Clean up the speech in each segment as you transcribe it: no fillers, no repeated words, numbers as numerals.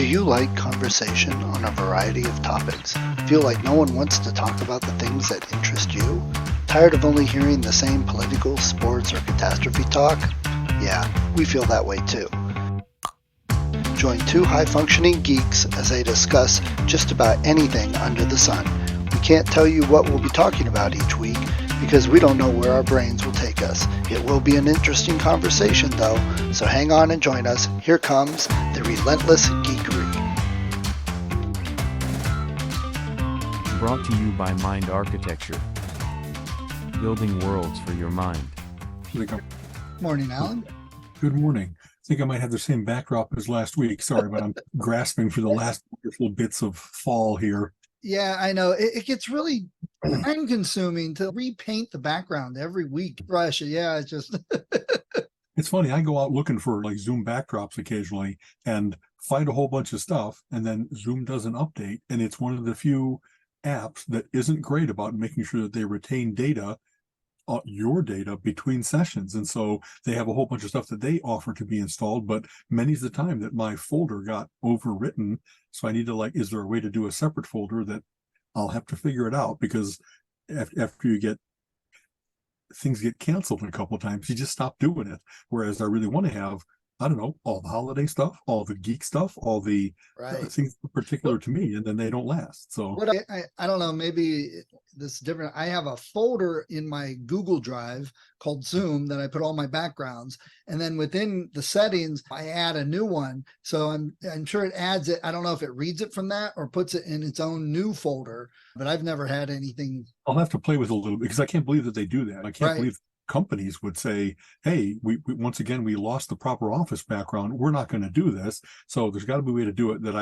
Do you like conversation on a variety of topics? Feel like no one wants to talk about the things that interest you? Tired of only hearing the same political, sports, or catastrophe talk? Yeah, we feel that way too. Join two high-functioning geeks as they discuss just about anything under the sun. We can't tell you what we'll be talking about each week because we don't know where our brains will take us. It will be an interesting conversation though, so hang on and join us. Here comes the Relentless Geekery. Brought to you by Mind Architecture. Building worlds for your mind. Morning, Alan. Good morning. I think I might have the same backdrop as last week. Sorry, but I'm grasping for the last wonderful bits of fall here. Yeah, I know. It gets really time consuming to repaint the background every week. Brush it. Yeah, it's just. It's funny. I go out looking for like Zoom backdrops occasionally and find a whole bunch of stuff, and then Zoom doesn't update. And it's one of the few apps that isn't great about making sure that they retain data, your data between sessions. And so they have a whole bunch of stuff that they offer to be installed, but many's the time that my folder got overwritten. So I need to is there a way to do a separate folder that I'll have to figure it out, because after things get canceled a couple of times, you just stop doing it. Whereas I really want to have, I don't know, all the holiday stuff, all the geek stuff, all the things particular to me, and then they don't last. So what I don't know, maybe this is different. I have a folder in my Google Drive called Zoom that I put all my backgrounds, and then within the settings, I add a new one. So I'm sure it adds it. I don't know if it reads it from that or puts it in its own new folder, but I've never had anything. I'll have to play with it a little bit, because I can't believe that they do that. I can't believe companies would say, hey, we once again, we lost the proper office background. We're not going to do this. So there's got to be a way to do it that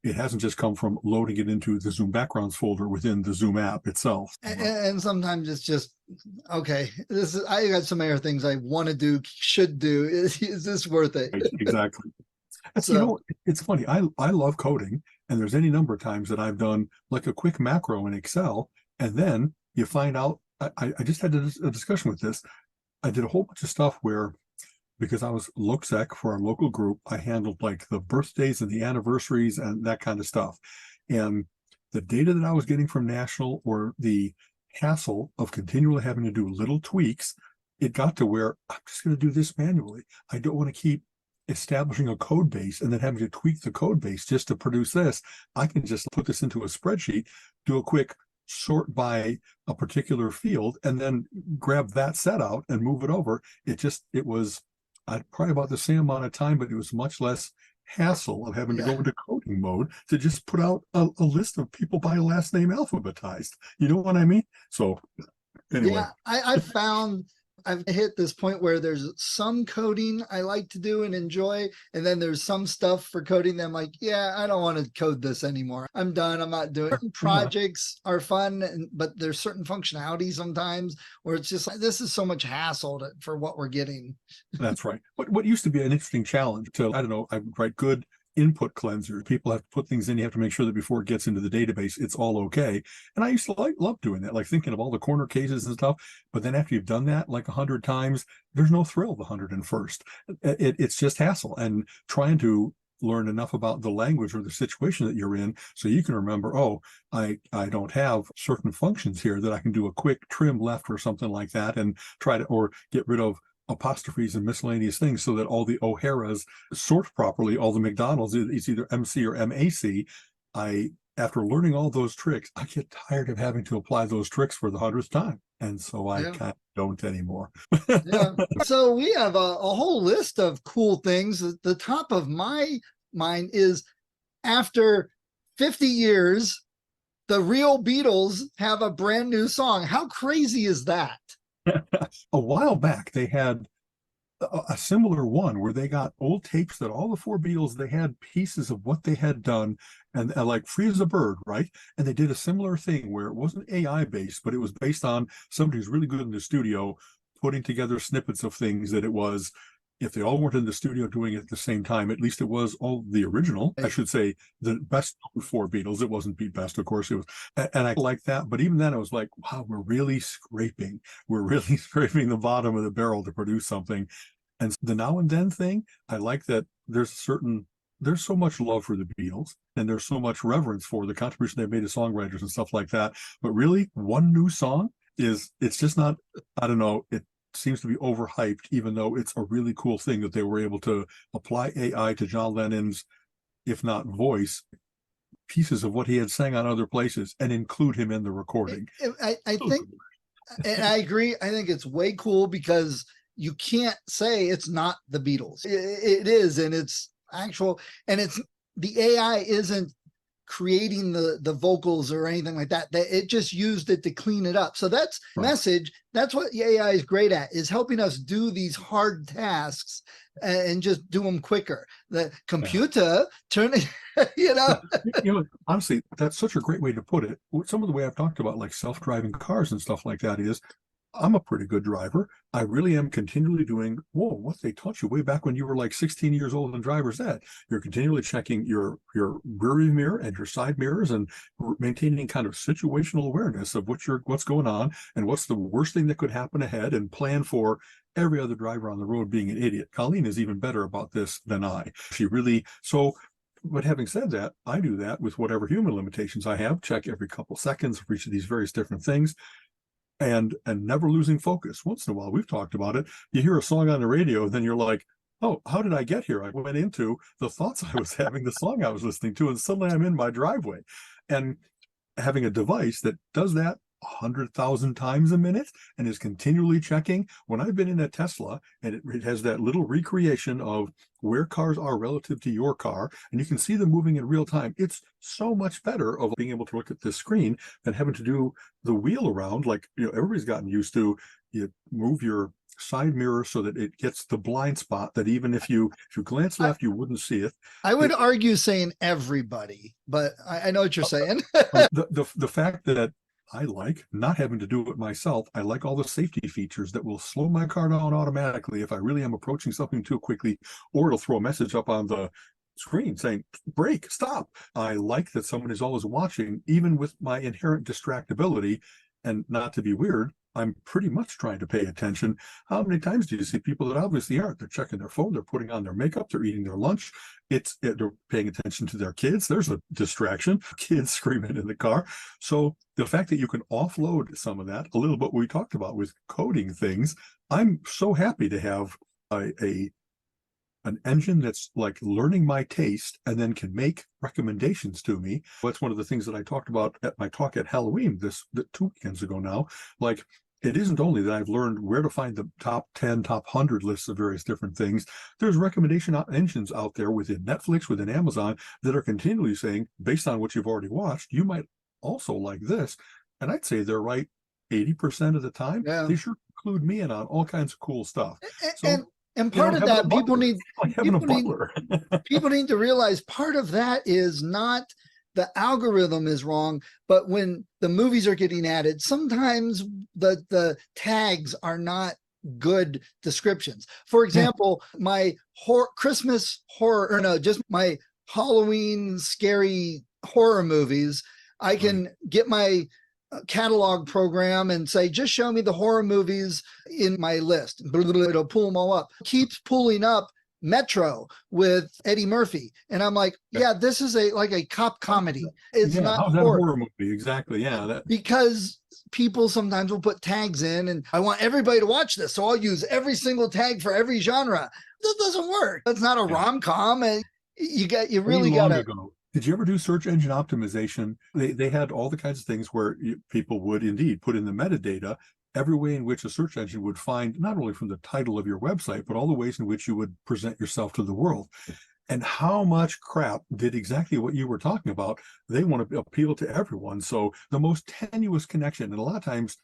it hasn't just come from loading it into the Zoom backgrounds folder within the Zoom app itself. And sometimes it's just, okay, I got some other things I want to do, should do. Is this worth it? Exactly. So, it's funny. I love coding, and there's any number of times that I've done like a quick macro in Excel, and then you find out, I just had a discussion with this. I did a whole bunch of stuff where, because I was LOCSEC for our local group, I handled like the birthdays and the anniversaries and that kind of stuff. And the data that I was getting from National, or the hassle of continually having to do little tweaks, it got to where I'm just going to do this manually. I don't want to keep establishing a code base and then having to tweak the code base just to produce this. I can just put this into a spreadsheet, do a quick sort by a particular field, and then grab that set out and move it over. It was probably about the same amount of time, but it was much less hassle of having to go into coding mode to just put out a list of people by last name alphabetized. You know what I mean? So anyway. Yeah, I've found I've hit this point where there's some coding I like to do and enjoy, and then there's some stuff for coding that I'm like, yeah, I don't want to code this anymore. I'm done. I'm not doing it. Projects are fun, but there's certain functionality sometimes where it's just like, this is so much hassle for what we're getting. That's right. What used to be an interesting challenge to, I don't know, I write good input cleanser. People have to put things in. You have to make sure that before it gets into the database, it's all okay. And I used to love doing that, like thinking of all the corner cases and stuff. But then after you've done that like 100 times, there's no thrill the 101st. It's just hassle, and trying to learn enough about the language or the situation that you're in so you can remember, oh, I don't have certain functions here that I can do a quick trim left or something like that, and try to, or get rid of apostrophes and miscellaneous things so that all the O'Haras sort properly, all the McDonald's, it's either MC or MAC. After learning all those tricks, I get tired of having to apply those tricks for the 100th time. And so I kind of don't anymore. Yeah. So we have a whole list of cool things. The top of my mind is, after 50 years, the real Beatles have a brand new song. How crazy is that? A while back, they had a similar one where they got old tapes that all the four Beatles, they had pieces of what they had done, and like Free as a Bird, right? And they did a similar thing where it wasn't AI based, but it was based on somebody who's really good in the studio putting together snippets of things that it was. If they all weren't in the studio doing it at the same time, at least it was all the original. I should say the best four Beatles. It wasn't Beat Best, of course. It was, and I like that. But even then, I was like, wow, we're really scraping the bottom of the barrel to produce something. And the now and then thing, I like that there's a certain there's so much love for the Beatles and there's so much reverence for the contribution they made to songwriters and stuff like that. But really, one new song it's just not, I don't know, it seems to be overhyped, even though it's a really cool thing that they were able to apply AI to John Lennon's, if not voice, pieces of what he had sang on other places and include him in the recording. I think, and I agree. I think it's way cool because you can't say it's not the Beatles. It is, and it's actual, and it's the AI isn't creating the vocals or anything like that. It just used it to clean it up. So that's Right. message. That's what the AI is great at, is helping us do these hard tasks and just do them quicker. The computer turn it, Honestly, that's such a great way to put it. Some of the way I've talked about like self-driving cars and stuff like that is, I'm a pretty good driver. I really am continually doing, what they taught you way back when you were like 16 years old in driver's ed. You're continually checking your rear view mirror and your side mirrors and maintaining kind of situational awareness of what's going on and what's the worst thing that could happen ahead, and plan for every other driver on the road being an idiot. Colleen is even better about this than I. But having said that, I do that with whatever human limitations I have, check every couple seconds for each of these various different things. And never losing focus. Once in a while, we've talked about it. You hear a song on the radio, then you're like, oh, how did I get here? I went into the thoughts I was having, the song I was listening to, and suddenly I'm in my driveway. And having a device that does that 100,000 times a minute and is continually checking. When I've been in a Tesla and it has that little recreation of where cars are relative to your car, and you can see them moving in real time, it's so much better of being able to look at this screen than having to do the wheel around. Like, everybody's gotten used to, you move your side mirror so that it gets the blind spot that even if you glance left, you wouldn't see it. I would argue saying everybody, but I know what you're saying. The fact that I like not having to do it myself. I like all the safety features that will slow my car down automatically if I really am approaching something too quickly, or it'll throw a message up on the screen saying, brake, stop. I like that someone is always watching, even with my inherent distractibility. And not to be weird, I'm pretty much trying to pay attention. How many times do you see people that obviously aren't? They're checking their phone, they're putting on their makeup, they're eating their lunch. They're paying attention to their kids. There's a distraction, kids screaming in the car. So the fact that you can offload some of that, a little bit we talked about with coding things, I'm so happy to have an engine that's like learning my taste and then can make recommendations to me. That's one of the things that I talked about at my talk at Halloween 2 weekends ago now. Like, it isn't only that I've learned where to find the top 10, top 100 lists of various different things. There's recommendation engines out there within Netflix, within Amazon, that are continually saying, based on what you've already watched, you might also like this. And I'd say they're right 80% of the time. Yeah. They sure include me in on all kinds of cool stuff. And part of that, people need to realize part of that is not the algorithm is wrong, but when the movies are getting added, sometimes the tags are not good descriptions. For example, my Christmas horror, or no, just my Halloween scary horror movies, I can get my catalog program and say, just show me the horror movies in my list. It'll pull them all up. Keeps pulling up Metro with Eddie Murphy. And I'm like, yeah, this is like a cop comedy. It's not how's that a horror movie. Exactly. Yeah. Because people sometimes will put tags in, and I want everybody to watch this, so I'll use every single tag for every genre. That doesn't work. That's not a rom-com. And you really got to. Did you ever do search engine optimization? They had all the kinds of things where people would indeed put in the metadata, every way in which a search engine would find, not only from the title of your website, but all the ways in which you would present yourself to the world. And how much crap did exactly what you were talking about. They want to appeal to everyone. So the most tenuous connection, and a lot of times,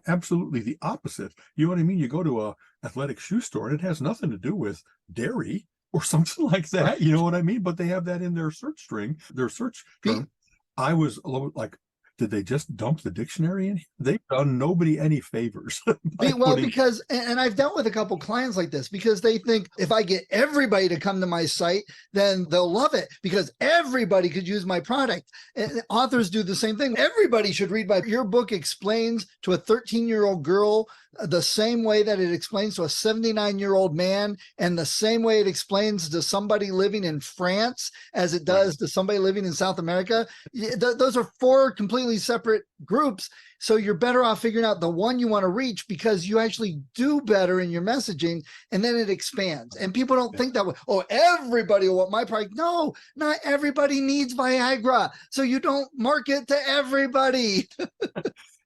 absolutely the opposite. You know what I mean? You go to a athletic shoe store and it has nothing to do with dairy or something like that. Right. You know what I mean? But they have that in their search string, their search term. I was like, did they just dump the dictionary in? They've done nobody any favors. Because, and I've dealt with a couple clients like this, because they think if I get everybody to come to my site, then they'll love it because everybody could use my product. And authors do the same thing. Everybody should read your book explains to a 13-year-old girl the same way that it explains to a 79-year-old man, and the same way it explains to somebody living in France as it does to somebody living in South America. Those are 4 completely separate groups. So you're better off figuring out the one you want to reach, because you actually do better in your messaging, and then it expands. And people don't think that way. Oh, everybody will want my product. No, not everybody needs Viagra. So you don't market to everybody.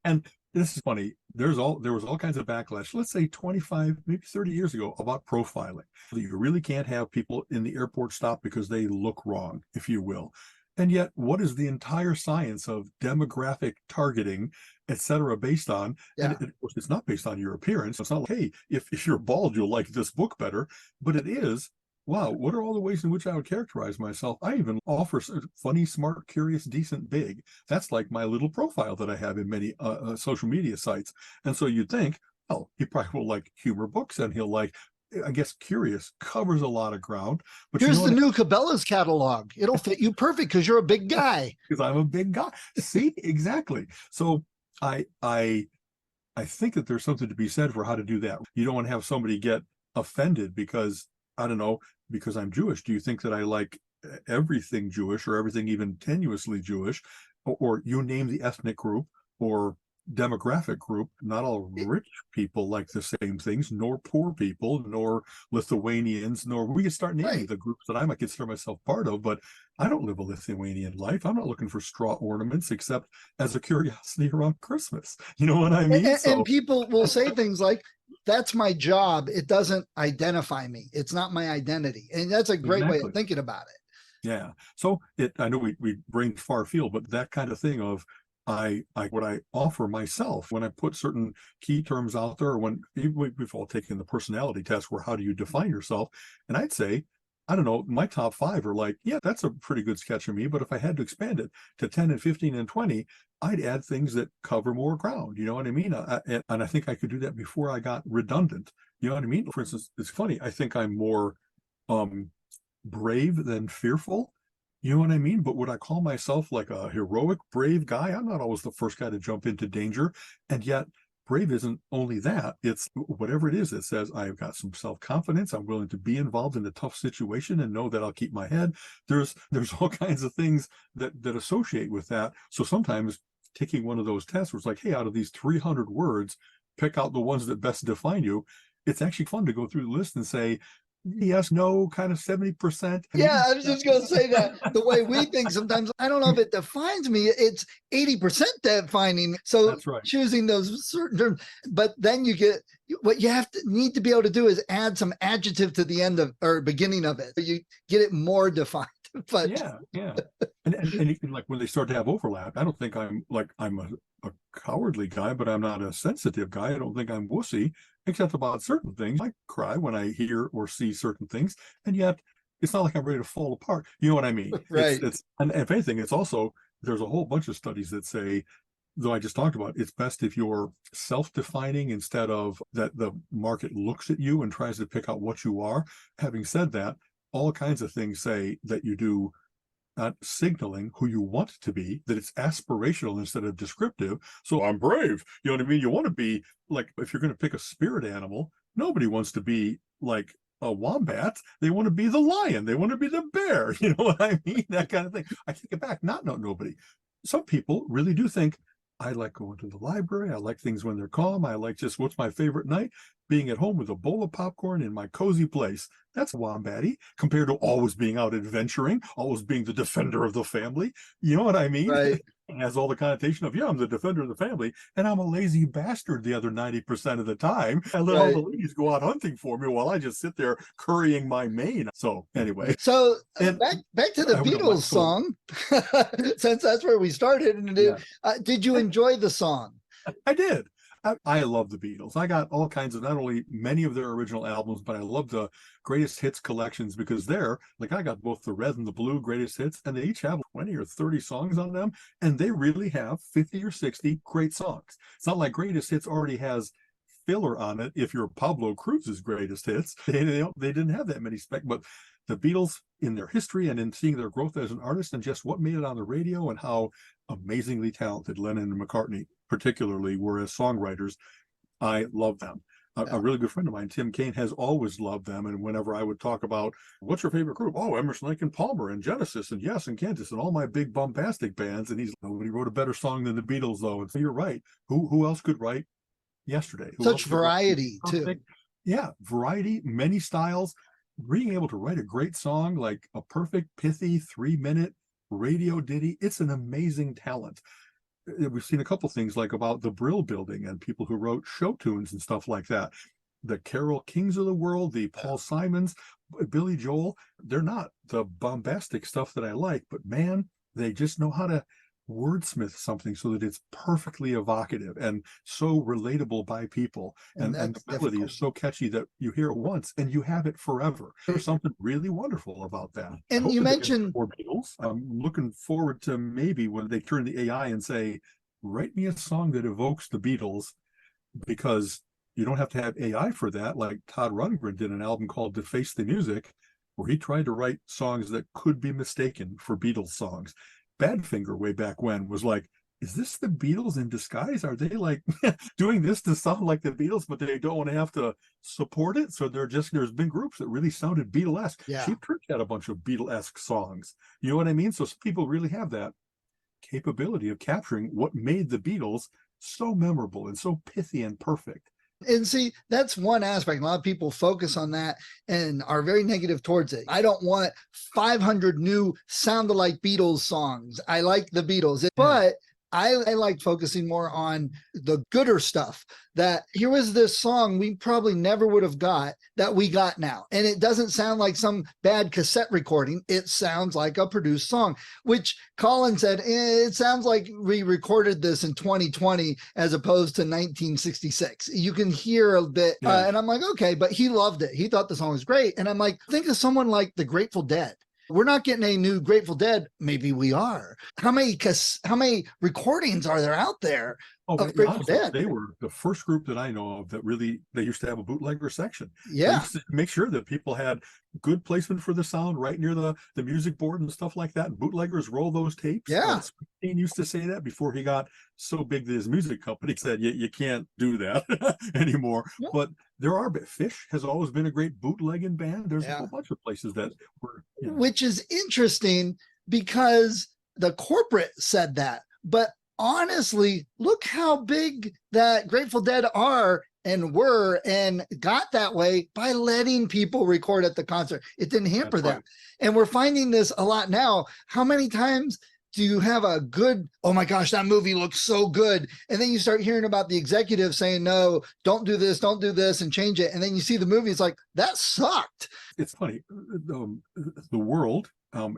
And this is funny. There was all kinds of backlash, let's say 25, maybe 30 years ago, about profiling. You really can't have people in the airport stop because they look wrong, if you will. And yet, what is the entire science of demographic targeting, et cetera, based on? Yeah. And of course, it's not based on your appearance. It's not like, hey, if you're bald, you'll like this book better. But it is, wow, what are all the ways in which I would characterize myself? I even offer funny, smart, curious, decent, big. That's like my little profile that I have in many social media sites. And so you'd think, oh, he probably will like humor books, and he'll like, I guess, curious covers a lot of ground. But here's the new Cabela's catalog. It'll fit you perfect because you're a big guy. Because I'm a big guy. See, exactly. So I think that there's something to be said for how to do that. You don't want to have somebody get offended because, I don't know, because I'm Jewish. Do you think that I like everything Jewish, or everything even tenuously Jewish, or you name the ethnic group or demographic group? Not all rich people like the same things, nor poor people, nor Lithuanians, nor we could start naming the groups that I might consider myself part of, but I don't live a Lithuanian life. I'm not looking for straw ornaments except as a curiosity around Christmas. You know what I mean? And people will say things like, that's my job. It doesn't identify me. It's not my identity. And that's a great way of thinking about it. Yeah. So I know we bring far afield, but that kind of thing of, what I offer myself when I put certain key terms out there, when we've all taken the personality test where how do you define yourself? And I'd say, I don't know, my top 5 are like, yeah, that's a pretty good sketch of me. But if I had to expand it to 10 and 15 and 20, I'd add things that cover more ground. You know what I mean? And I think I could do that before I got redundant. You know what I mean? For instance, it's funny. I think I'm more brave than fearful. You know what I mean? But would I call myself like a heroic, brave guy? I'm not always the first guy to jump into danger. And yet, brave isn't only that. It's whatever it is that says I've got some self-confidence. I'm willing to be involved in a tough situation and know that I'll keep my head. There's all kinds of things that associate with that. So sometimes taking one of those tests where it's like, hey, out of these 300 words, pick out the ones that best define you. It's actually fun to go through the list and say, yes, no, kind of 70%. Yeah, I was just going to say that the way we think sometimes, I don't know if it defines me, it's 80% defining. So that's right. Choosing those certain terms, but then you get, what you need to be able to do is add some adjective to the end of or beginning of it. You get it more defined. But yeah. And like when they start to have overlap, I don't think I'm a cowardly guy, but I'm not a sensitive guy. I don't think I'm wussy, except about certain things. I cry when I hear or see certain things, and yet it's not like I'm ready to fall apart. You know what I mean? Right. And if anything, it's also, there's a whole bunch of studies that say, though I just talked about, it's best if you're self-defining instead of that the market looks at you and tries to pick out what you are. Having said that, all kinds of things say that you do not signaling who you want to be, that it's aspirational instead of descriptive. So I'm brave. You know what I mean? You want to be like, if you're going to pick a spirit animal, nobody wants to be like a wombat. They want to be the lion. They want to be the bear. You know what I mean? That kind of thing. I take it back. Not nobody. Some people really do think, I like going to the library. I like things when they're calm. I like just, what's my favorite night? Being at home with a bowl of popcorn in my cozy place. That's wombatty compared to always being out adventuring, always being the defender of the family. You know what I mean? Right. It has all the connotation of, yeah, I'm the defender of the family, and I'm a lazy bastard the other 90% of the time. I let all the ladies go out hunting for me while I just sit there currying my mane. So anyway. So back to the Beatles song, since that's where we started. And did you enjoy the song? I did. I love the Beatles. I got all kinds of, not only many of their original albums, but I love the greatest hits collections, because they're like, I got both the red and the blue greatest hits, and they each have 20 or 30 songs on them, and they really have 50 or 60 great songs. It's not like greatest hits already has filler on it. If you're Pablo Cruz's greatest hits, they didn't have that many but the Beatles, in their history and in seeing their growth as an artist and just what made it on the radio and how amazingly talented Lennon and McCartney particularly were as songwriters, I love them. A really good friend of mine, Tim Kaine, has always loved them. And whenever I would talk about, what's your favorite group? Oh, Emerson, Lake and Palmer and Genesis and Yes and Kansas and all my big bombastic bands. And he's, nobody wrote a better song than the Beatles, though. And so you're right. Who else could write Yesterday? Such variety, too. Yeah, variety, many styles. Being able to write a great song, like a perfect, pithy 3-minute radio ditty, it's an amazing talent. We've seen a couple things like about the Brill Building and people who wrote show tunes and stuff like that. The Carole Kings of the world, the Paul Simons, Billy Joel, they're not the bombastic stuff that I like, but man, they just know how to wordsmith something so that it's perfectly evocative and so relatable by people, and the melody is so catchy that you hear it once and you have it forever. There's something really wonderful about that. And you mentioned Beatles. I'm looking forward to maybe when they turn the AI and say, write me a song that evokes the Beatles, because you don't have to have AI for that. Like Todd Rundgren did an album called Deface the Music, where he tried to write songs that could be mistaken for Beatles songs. Badfinger way back when was like, is this the Beatles in disguise? Are they like doing this to sound like the Beatles, but they don't want to have to support it? So there's been groups that really sounded Beatlesque. Yeah. Cheap Trick had a bunch of Beatlesque songs. You know what I mean? So some people really have that capability of capturing what made the Beatles so memorable and so pithy and perfect. And see, that's one aspect. A lot of people focus on that and are very negative towards it. I don't want 500 new sound-alike Beatles songs. I like the Beatles, but I like focusing more on the gooder stuff. That here was this song we probably never would have got that we got now. And it doesn't sound like some bad cassette recording. It sounds like a produced song, which Colin said, it sounds like we recorded this in 2020 as opposed to 1966. You can hear a bit. And I'm like, okay, but he loved it. He thought the song was great. And I'm like, think of someone like the Grateful Dead. We're not getting a new Grateful Dead. Maybe we are. How many recordings are there out there of Grateful Dead? They were the first group that I know of that really, they used to have a bootlegger section. Yeah. They used to make sure that people had good placement for the sound right near the music board and stuff like that. And bootleggers roll those tapes. Yeah. Springsteen used to say that before he got so big that his music company said, you can't do that anymore. Yeah. But there are, Fish has always been a great bootlegging band. There's a whole bunch of places that were, which is interesting because the corporate said that, but honestly, look how big that Grateful Dead are and were and got that way by letting people record at the concert. It didn't hamper them. And we're finding this a lot now. How many times do you have a good, oh my gosh, that movie looks so good, and then you start hearing about the executive saying, no, don't do this and change it, and then you see the movie, it's like, that sucked. It's funny, the world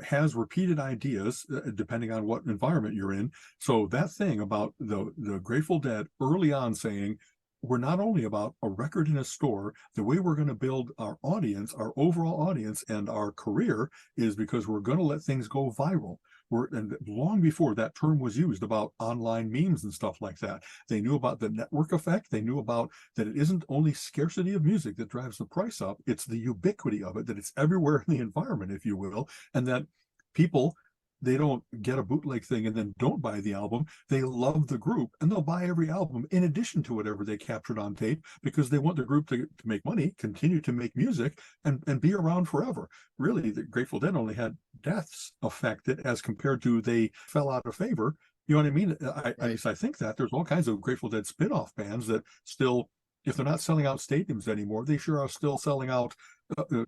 has repeated ideas depending on what environment you're in. So that thing about the Grateful Dead early on saying, we're not only about a record in a store, the way we're going to build our audience, our overall audience and our career is because we're going to let things go viral. And long before that term was used about online memes and stuff like that, they knew about the network effect. They knew about that it isn't only scarcity of music that drives the price up, it's the ubiquity of it, that it's everywhere in the environment, if you will, and that people, they don't get a bootleg thing and then don't buy the album. They love the group and they'll buy every album in addition to whatever they captured on tape, because they want the group to make money, continue to make music, and be around forever. Really, the Grateful Dead only had deaths affected as compared to they fell out of favor. You know what I mean? I think that there's all kinds of Grateful Dead spin-off bands that still, if they're not selling out stadiums anymore, they sure are still selling out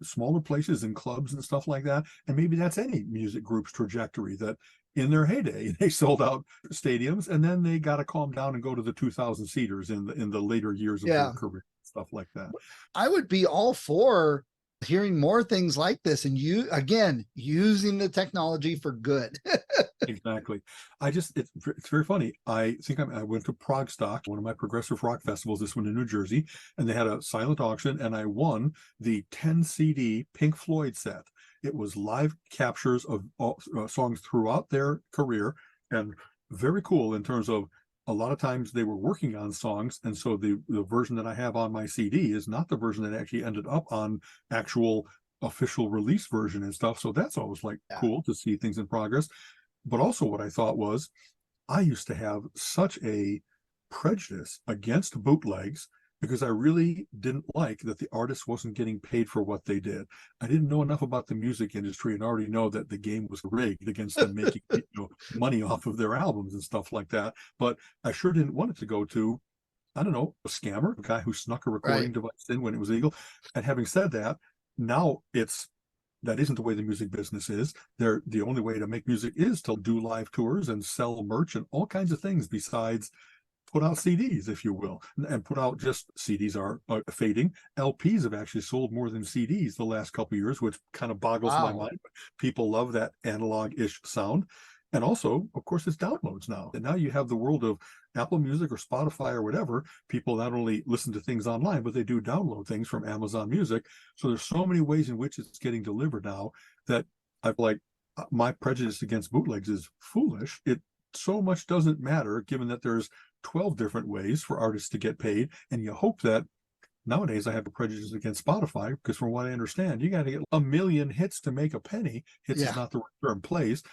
smaller places and clubs and stuff like that. And maybe that's any music group's trajectory, that in their heyday, they sold out stadiums and then they got to calm down and go to the 2,000 seaters in the later years of their career, stuff like that. I would be all for hearing more things like this, and you again using the technology for good. Exactly. It's very funny. I think I went to Progstock, one of my progressive rock festivals, this one in New Jersey, and they had a silent auction, and I won the 10 CD Pink Floyd set. It was live captures of all, songs throughout their career, and very cool in terms of a lot of times they were working on songs, and so the version that I have on my CD is not the version that actually ended up on actual official release version and stuff. So that's always like cool to see things in progress. But also what I thought was, I used to have such a prejudice against bootlegs because I really didn't like that the artist wasn't getting paid for what they did. I didn't know enough about the music industry and already know that the game was rigged against them making money off of their albums and stuff like that. But I sure didn't want it to go to, I don't know, a scammer, a guy who snuck a recording device in when it was illegal. And having said that, now that isn't the way the music business is. The only way to make music is to do live tours and sell merch and all kinds of things besides put out CDs, if you will, and put out just CDs are fading. LPs have actually sold more than CDs the last couple of years, which kind of boggles my mind. People love that analog-ish sound. And also, of course, it's downloads now. And now you have the world of Apple Music or Spotify or whatever. People not only listen to things online, but they do download things from Amazon Music. So there's so many ways in which it's getting delivered now that I've like, my prejudice against bootlegs is foolish. It so much doesn't matter, given that there's 12 different ways for artists to get paid. And you hope that nowadays I have a prejudice against Spotify because from what I understand, you got to get 1 million hits to make a penny. Hits is not the right term, plays.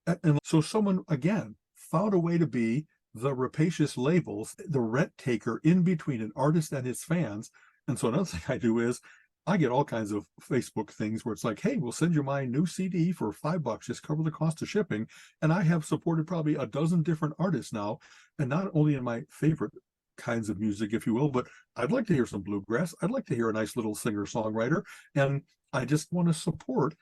And so someone, again, found a way to be the rapacious labels, the rent taker in between an artist and his fans. And so another thing I do is I get all kinds of Facebook things where it's like, hey, we'll send you my new CD for $5, just cover the cost of shipping. And I have supported probably a dozen different artists now, and not only in my favorite kinds of music, if you will, but I'd like to hear some bluegrass. I'd like to hear a nice little singer-songwriter. And I just want to support.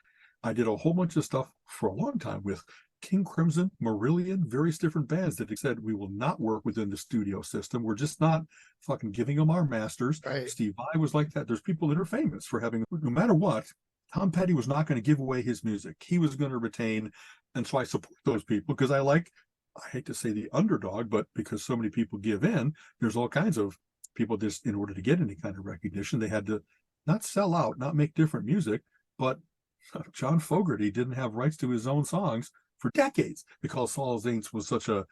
I did a whole bunch of stuff for a long time with King Crimson, Marillion, various different bands that said we will not work within the studio system. We're just not fucking giving them our masters. Steve Vai was like that. There's people that are famous for having, no matter what, Tom Petty was not going to give away his music. He was going to retain. And so I support those people because I hate to say the underdog, but because so many people give in, there's all kinds of people just in order to get any kind of recognition, they had to not sell out, not make different music. But John Fogerty didn't have rights to his own songs for decades because Saul Zaentz was such a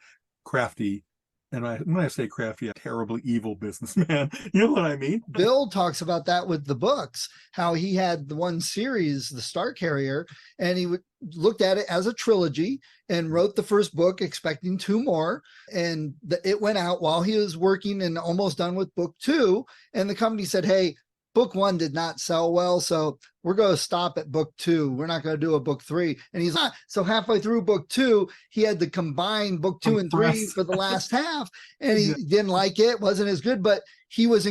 crafty, and when I say crafty, a terribly evil businessman. You know what I mean? Bill talks about that with the books, how he had the one series, The Star Carrier, and he looked at it as a trilogy and wrote the first book expecting 2 more. And it went out while he was working and almost done with book 2. And the company said, hey, book 1 did not sell well, so we're going to stop at book 2. We're not going to do a book 3. And he's not. So halfway through book 2, he had to combine book 2 and 3 for the last half, and he didn't like it. Wasn't as good, but he was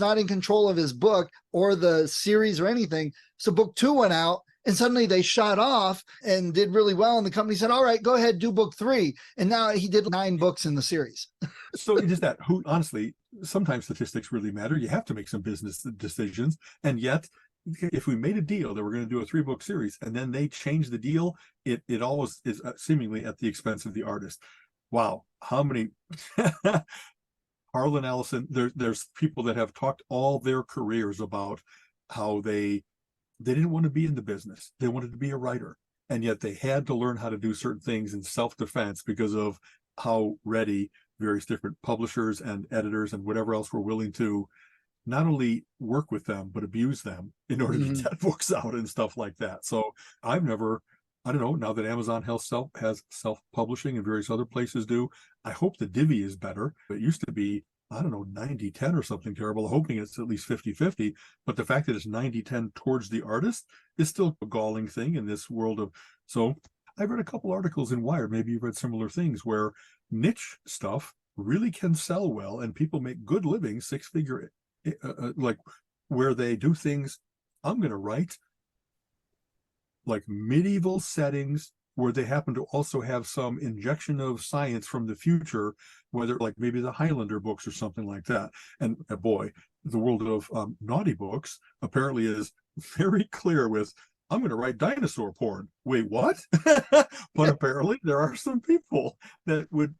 not in control of his book or the series or anything. So book 2 went out, and suddenly they shot off and did really well. And the company said, all right, go ahead, do book 3. And now he did 9 books in the series. So it is that, who honestly, sometimes statistics really matter. You have to make some business decisions. And yet, if we made a deal that we're going to do a 3-book series and then they change the deal, it always is seemingly at the expense of the artist. Wow. How many Harlan Ellison, there's people that have talked all their careers about how they didn't want to be in the business. They wanted to be a writer. And yet they had to learn how to do certain things in self-defense because of how ready various different publishers and editors and whatever else were willing to not only work with them, but abuse them in order to get books out and stuff like that. So I've never, I don't know, now that Amazon has self-publishing and various other places do, I hope the divvy is better. It used to be, I don't know, 90-10 or something terrible, hoping it's at least 50-50. But the fact that it's 90-10 towards the artist is still a galling thing in this world of, so I've read a couple articles in Wired, maybe you've read similar things, where niche stuff really can sell well and people make good living, 6-figure, like where they do things. I'm going to write like medieval settings where they happen to also have some injection of science from the future, whether like maybe the Highlander books or something like that. And boy, the world of naughty books apparently is very clear with, I'm going to write dinosaur porn. Wait, what? But apparently there are some people that would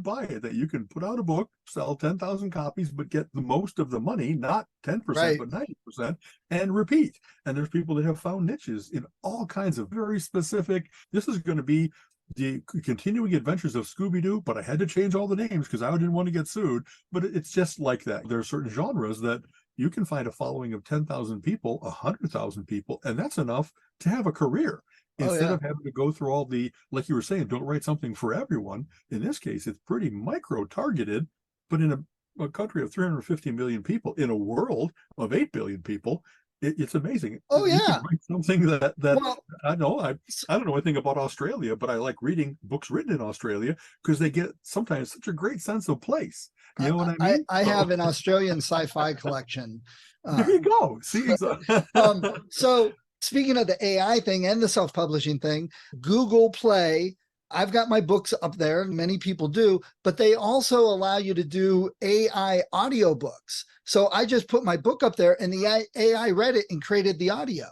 buy it, that you can put out a book, sell 10,000 copies, but get the most of the money, not 10%, Right. but 90%, and repeat. And there's people that have found niches in all kinds of very specific, this is going to be the continuing adventures of Scooby-Doo, but I had to change all the names because I didn't want to get sued. But it's just like that. There are certain genres that you can find a following of 10,000 people, 100,000 people, and that's enough to have a career. Instead of having to go through all the, like you were saying, don't write something for everyone. In this case, it's pretty micro-targeted, but in a country of 350 million people, in a world of 8 billion people, it's amazing. Oh, You yeah. can write something that Well, I don't know anything about Australia, but I like reading books written in Australia because they get sometimes such a great sense of place. You know what I mean? I have an Australian sci-fi collection. There you go. See, So speaking of the AI thing and the self-publishing thing, Google Play, I've got my books up there. Many people do, but they also allow you to do AI audiobooks. So I just put my book up there and the AI read it and created the audio.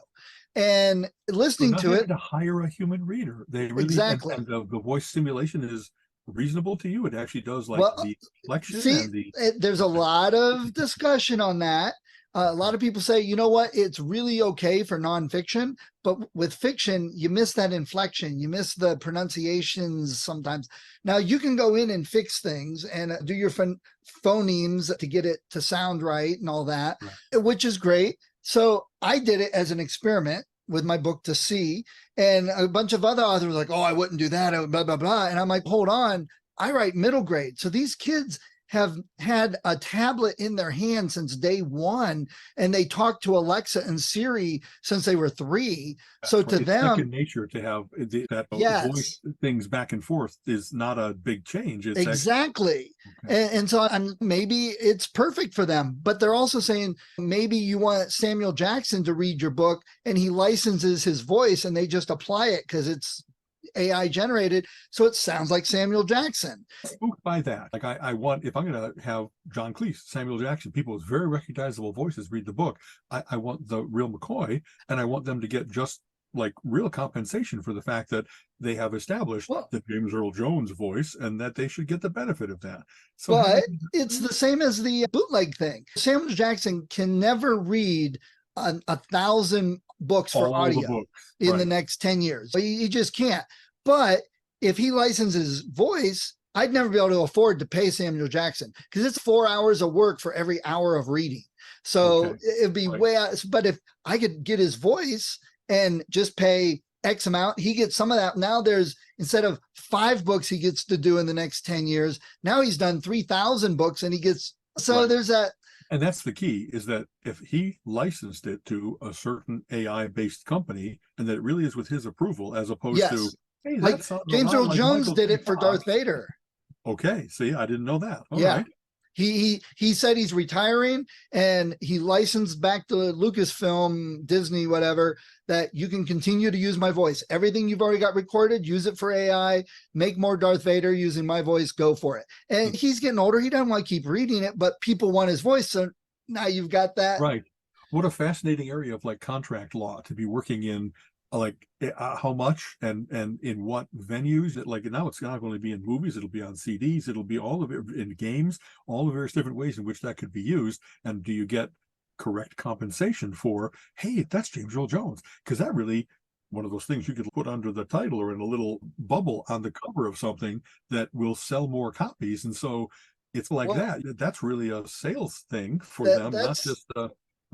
And listening to it, to hire a human reader. They really exactly. And the voice simulation is reasonable to you. It actually does like the inflection and the. There's a lot of discussion on that. A lot of people say, you know what, it's really okay for nonfiction, but with fiction, you miss that inflection, you miss the pronunciations sometimes. Now you can go in and fix things and do your phonemes to get it to sound right and all that, which is great. So I did it as an experiment with my book to see, and a bunch of other authors were like, oh, I wouldn't do that, blah, blah, blah. And I'm like, hold on, I write middle grade. So these kids have had a tablet in their hand since day one, and they talk to Alexa and Siri since they were 3. So to it's them, second nature to have that voice things back and forth is not a big change. It's exactly. And so maybe it's perfect for them, but they're also saying maybe you want Samuel Jackson to read your book and he licenses his voice and they just apply it because it's AI generated, so it sounds like Samuel Jackson. Spooked by that. Like I want, if I'm going to have John Cleese, Samuel Jackson, people with very recognizable voices read the book, I want the real McCoy, and I want them to get just like real compensation for the fact that they have established the James Earl Jones voice and that they should get the benefit of that. So but it's the same as the bootleg thing. Samuel Jackson can never read 1,000 books for audio in the next 10 years. He just can't. But if he licenses voice, I'd never be able to afford to pay Samuel Jackson because it's 4 hours of work for every hour of reading. So it'd be way out. But if I could get his voice and just pay X amount, he gets some of that. Now there's, instead of 5 books he gets to do in the next 10 years, now he's done 3,000 books and he gets, so there's that. And that's the key, is that if he licensed it to a certain AI-based company and that it really is with his approval, as opposed to, hey, like James Earl Jones did it for Darth Vader. Okay, see, I didn't know that. All right. He said he's retiring and he licensed back to Lucasfilm, Disney, whatever, that you can continue to use my voice. Everything you've already got recorded, use it for AI, make more Darth Vader using my voice, go for it. And he's getting older. He doesn't want to keep reading it, but people want his voice. So now you've got that. Right. What a fascinating area of like contract law to be working in, like how much and in what venues. Like now it's not going to be in movies, it'll be on CDs, it'll be all of it in games, all the various different ways in which that could be used. And do you get correct compensation for, hey, that's James Earl Jones? Because that really, one of those things you could put under the title or in a little bubble on the cover of something that will sell more copies. And so it's like that's really a sales thing for them, not just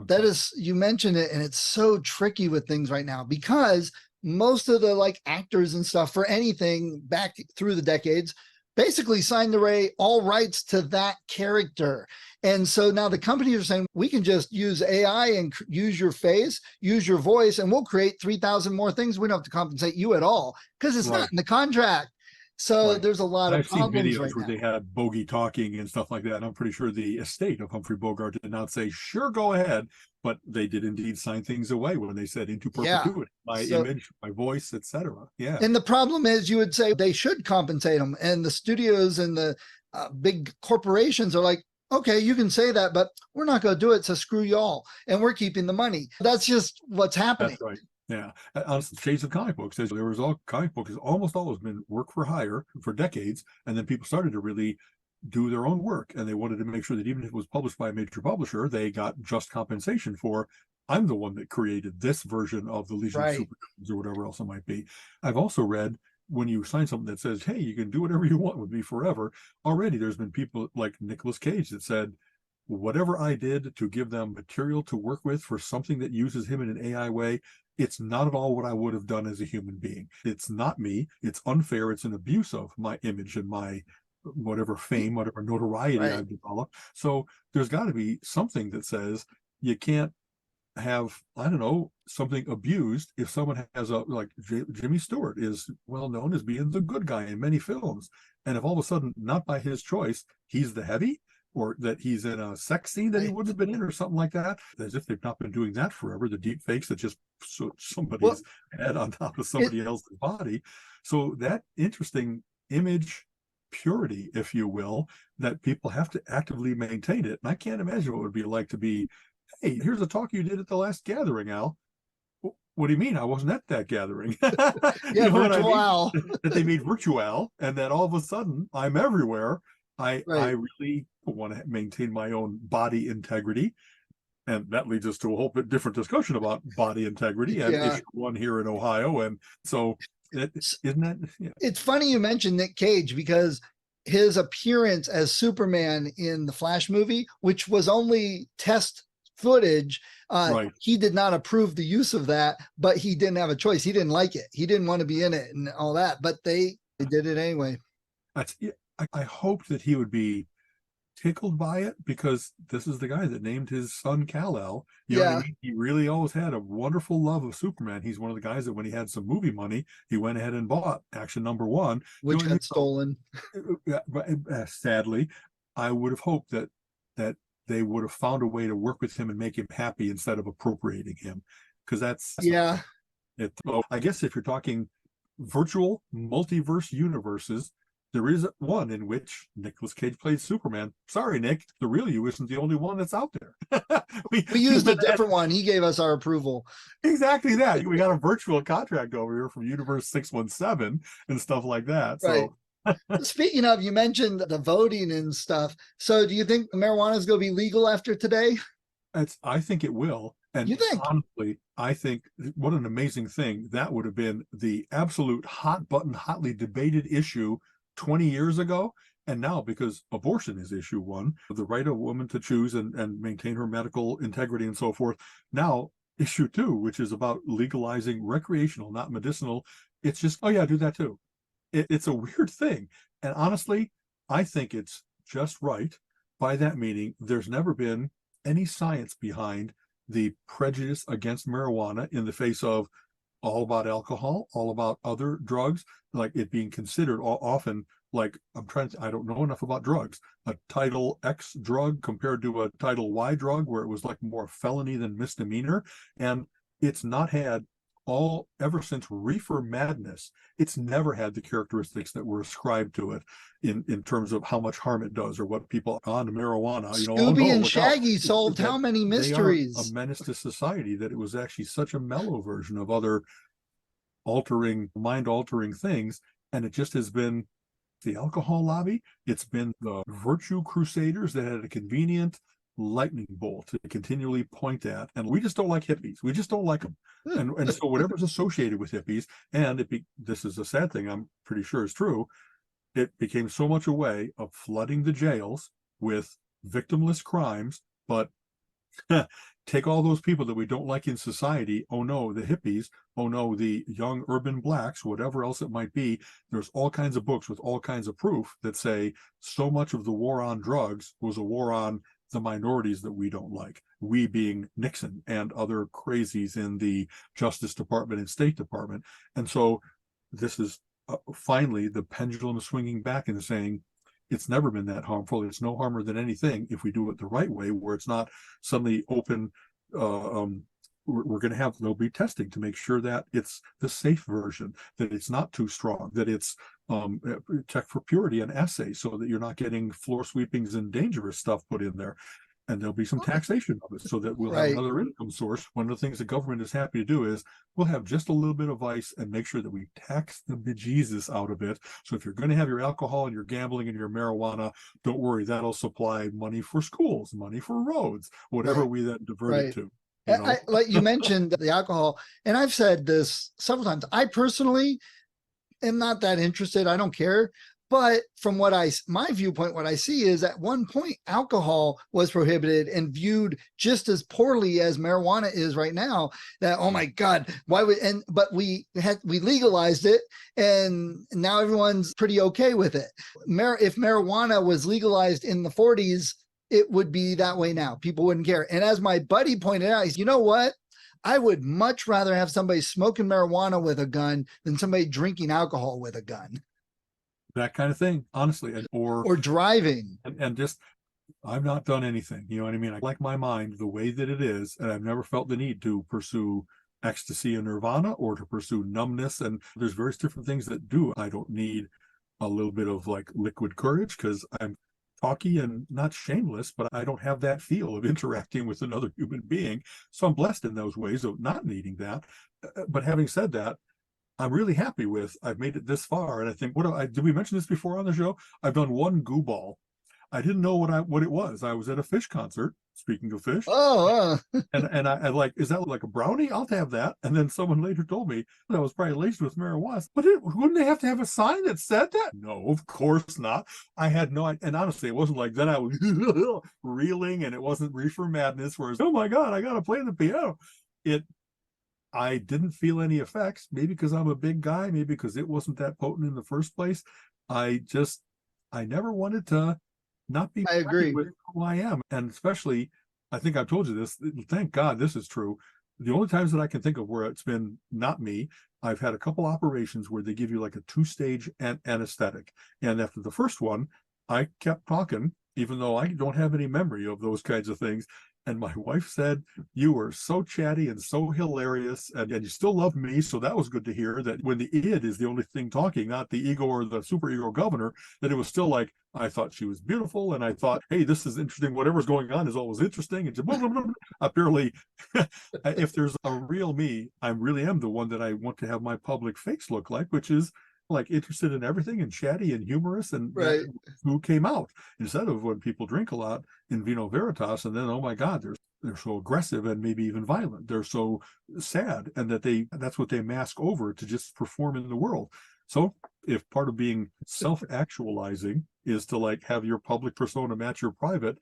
that is, you mentioned it, and it's so tricky with things right now because most of the like actors and stuff for anything back through the decades basically signed away all rights to that character. And so now the companies are saying, we can just use AI and use your face, use your voice, and we'll create 3,000 more things. We don't have to compensate you at all because it's not in the contract. So there's a lot of problems. I've seen videos right where now. they had Bogey talking and stuff like that. And I'm pretty sure the estate of Humphrey Bogart did not say, sure, go ahead. But they did indeed sign things away when they said into perpetuity, my image, my voice, etc. Yeah. And the problem is you would say they should compensate them. And the studios and the big corporations are like, okay, you can say that, but we're not going to do it. So screw y'all. And we're keeping the money. That's just what's happening. That's right. Yeah. Honestly, shades of comic books. There was all comic books has almost always been work for hire for decades. And then people started to really do their own work. And they wanted to make sure that even if it was published by a major publisher, they got just compensation for, I'm the one that created this version of the Legion of Superheroes or whatever else it might be. I've also read when you sign something that says, hey, you can do whatever you want with me forever. Already there's been people like Nicolas Cage that said, whatever I did to give them material to work with for something that uses him in an AI way, it's not at all what I would have done as a human being. It's not me. It's unfair. It's an abuse of my image and my whatever fame, whatever notoriety I've developed. So there's got to be something that says you can't have, I don't know, something abused if someone has a, like Jimmy Stewart is well known as being the good guy in many films. And if all of a sudden, not by his choice, he's the heavy, or that he's in a sex scene that he wouldn't have been in or something like that, as if they've not been doing that forever, the deep fakes that just somebody's head on top of somebody else's body. So that interesting image purity, if you will, that people have to actively maintain it. And I can't imagine what it would be like to be, hey, here's a talk you did at the last gathering, Al. What do you mean? I wasn't at that gathering. Yeah, virtual Al. That they made virtual, and that all of a sudden I'm everywhere. I really want to maintain my own body integrity. And that leads us to a whole bit different discussion about body integrity and issue one here in Ohio. And so isn't that? Yeah. It's funny you mentioned Nick Cage, because his appearance as Superman in the Flash movie, which was only test footage, he did not approve the use of that, but he didn't have a choice. He didn't like it. He didn't want to be in it and all that, but they did it anyway. I hoped that he would be tickled by it, because this is the guy that named his son Kal-El. You know what I mean? He really always had a wonderful love of Superman. He's one of the guys that when he had some movie money, he went ahead and bought Action Number One, which got stolen. Sadly, I would have hoped that they would have found a way to work with him and make him happy instead of appropriating him, because that's it. So I guess if you're talking virtual multiverse universes, there is one in which Nicolas Cage played Superman. Sorry, Nick, the real you isn't the only one that's out there. we used a different one. He gave us our approval. Exactly that. We got a virtual contract over here from Universe 617 and stuff like that. So. Speaking of, you mentioned the voting and stuff. So do you think marijuana is going to be legal after today? I think it will. And you think? Honestly, I think what an amazing thing. That would have been the absolute hot button, hotly debated issue 20 years ago. And now, because abortion is issue one, the right of a woman to choose and maintain her medical integrity and so forth. Now, issue two, which is about legalizing recreational, not medicinal. It's just, oh yeah, do that too. It's a weird thing. And honestly, I think it's just right. By that meaning, there's never been any science behind the prejudice against marijuana in the face of all about alcohol, all about other drugs, like it being considered often like, I don't know enough about drugs, a Title X drug compared to a Title Y drug, where it was like more felony than misdemeanor. And it's not had ever since reefer madness, it's never had the characteristics that were ascribed to it in terms of how much harm it does or what people on marijuana, Scooby and Shaggy solved how many mysteries. They are a menace to society, that it was actually such a mellow version of other mind altering things. And it just has been the alcohol lobby. It's been the virtue crusaders that had a convenient lightning bolt to continually point at, and we just don't like hippies. We just don't like them. And so whatever's associated with hippies, and this is a sad thing, I'm pretty sure is true, it became so much a way of flooding the jails with victimless crimes. But take all those people that we don't like in society. Oh no, the hippies. Oh no, the young urban blacks, whatever else it might be. There's all kinds of books with all kinds of proof that say so much of the war on drugs was a war on the minorities that we don't like, we being Nixon and other crazies in the Justice Department and State Department. And so this is finally the pendulum swinging back and saying it's never been that harmful. It's no harmer than anything if we do it the right way, where it's not suddenly open we're going to have, there'll be testing to make sure that it's the safe version, that it's not too strong, that it's check for purity and assay so that you're not getting floor sweepings and dangerous stuff put in there. And there'll be some taxation of it so that we'll have Right. another income source. One of the things the government is happy to do is we'll have just a little bit of vice and make sure that we tax the bejesus out of it. So if you're going to have your alcohol and your gambling and your marijuana, don't worry, that'll supply money for schools, money for roads, whatever Right. we then divert it Right. to. Like you mentioned the alcohol, and I've said this several times. I personally am not that interested. I don't care. But from my viewpoint, what I see is at one point, alcohol was prohibited and viewed just as poorly as marijuana is right now. That, oh my God, why would, but we legalized it and now everyone's pretty okay with it. If marijuana was legalized in the 40s, it would be that way now. People wouldn't care. And as my buddy pointed out, he's, you know what? I would much rather have somebody smoking marijuana with a gun than somebody drinking alcohol with a gun. That kind of thing, honestly, or driving. And just, I've not done anything, you know what I mean? I like my mind the way that it is, and I've never felt the need to pursue ecstasy and nirvana or to pursue numbness. And there's various different things that do. I don't need a little bit of like liquid courage because I'm talky and not shameless, but I don't have that feel of interacting with another human being. So I'm blessed in those ways of not needing that. But having said that, I'm really happy with, I've made it this far. And I think, did we mention this before on the show? I've done one goo ball. I didn't know what it was. I was at a fish concert, speaking of fish. Oh, and I like, is that like a brownie? I'll have that. And then someone later told me that was probably laced with marijuana. But wouldn't they have to have a sign that said that? No, of course not. I had no idea. And honestly, it wasn't like then I was reeling and it wasn't reefer madness where it's, oh my God, I got to play the piano. I didn't feel any effects, maybe because I'm a big guy, maybe because it wasn't that potent in the first place. I never wanted to not be I agree with who I am. And especially, I think I've told you this, thank God this is true. The only times that I can think of where it's been not me, I've had a couple operations where they give you like a 2-stage anesthetic. And after the first one, I kept talking, even though I don't have any memory of those kinds of things. And my wife said, you were so chatty and so hilarious, and you still love me. So that was good to hear that when the id is the only thing talking, not the ego or the superego governor, that it was still like, I thought she was beautiful. And I thought, hey, this is interesting. Whatever's going on is always interesting. And blah, blah, blah, blah. Apparently, if there's a real me, I really am the one that I want to have my public face look like, which is like interested in everything and chatty and humorous, and right. Who came out instead of when people drink a lot in vino veritas and then, oh my God, they're so aggressive and maybe even violent, they're so sad, and that's what they mask over to just perform in the world. So if part of being self-actualizing is to like have your public persona match your private,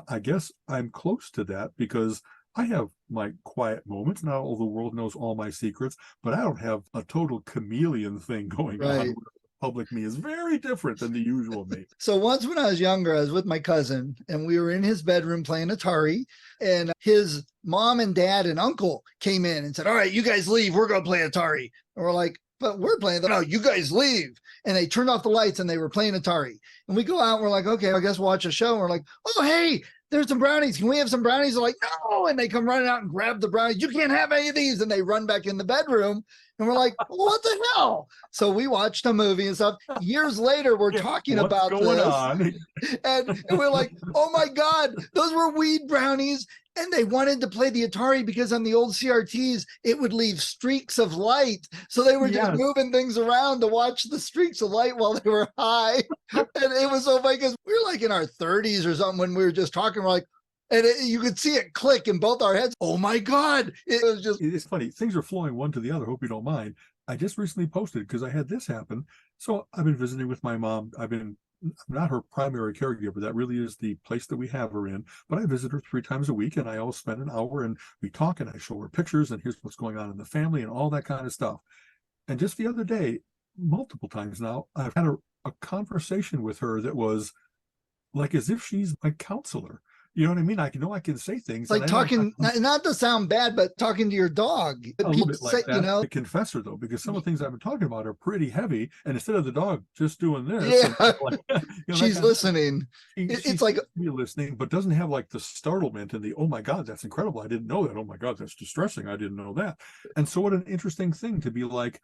I guess I'm close to that because I have my quiet moments. Not all the world knows all my secrets, but I don't have a total chameleon thing going on. Public me is very different than the usual me. So once when I was younger, I was with my cousin and we were in his bedroom playing Atari, and his mom and dad and uncle came in and said, all right, you guys leave. We're going to play Atari. And we're like, but we're playing. No, you guys leave. And they turned off the lights and they were playing Atari. And we go out and we're like, okay, I guess we'll watch a show. And we're like, oh, hey, there's some brownies. Can we have some brownies? They're like, no. And they come running out and grab the brownies. You can't have any of these. And they run back in the bedroom. And we're like, what the hell? So we watched a movie and stuff. Years later, we're talking about this. And we're like, oh my God, those were weed brownies. And they wanted to play the Atari because on the old CRTs, it would leave streaks of light. So they were just moving things around to watch the streaks of light while they were high. And it was so funny because we were like in our 30s or something when we were just talking. We're like, and you could see it click in both our heads. Oh my God. It was just. It's funny. Things are flowing one to the other. Hope you don't mind. I just recently posted because I had this happen. So I've been visiting with my mom. I'm not her primary caregiver. That really is the place that we have her in. But I visit her 3 times a week and I always spend an hour and we talk and I show her pictures and here's what's going on in the family and all that kind of stuff. And just the other day, multiple times now, I've had a conversation with her that was like as if she's my counselor. You know what I mean? I know I can say things. It's like and I know talking, not to sound bad, but talking to your dog. a little People bit say, like that. you know, The confessor, though, because some of the things I've been talking about are pretty heavy. And instead of the dog just doing this, and yeah, like, that she's kind of thing, listening. she It's seems like, to be listening, but doesn't have like the startlement and the, oh my God, that's incredible. I didn't know that. Oh my God, that's distressing. I didn't know that. And so what an interesting thing to be like,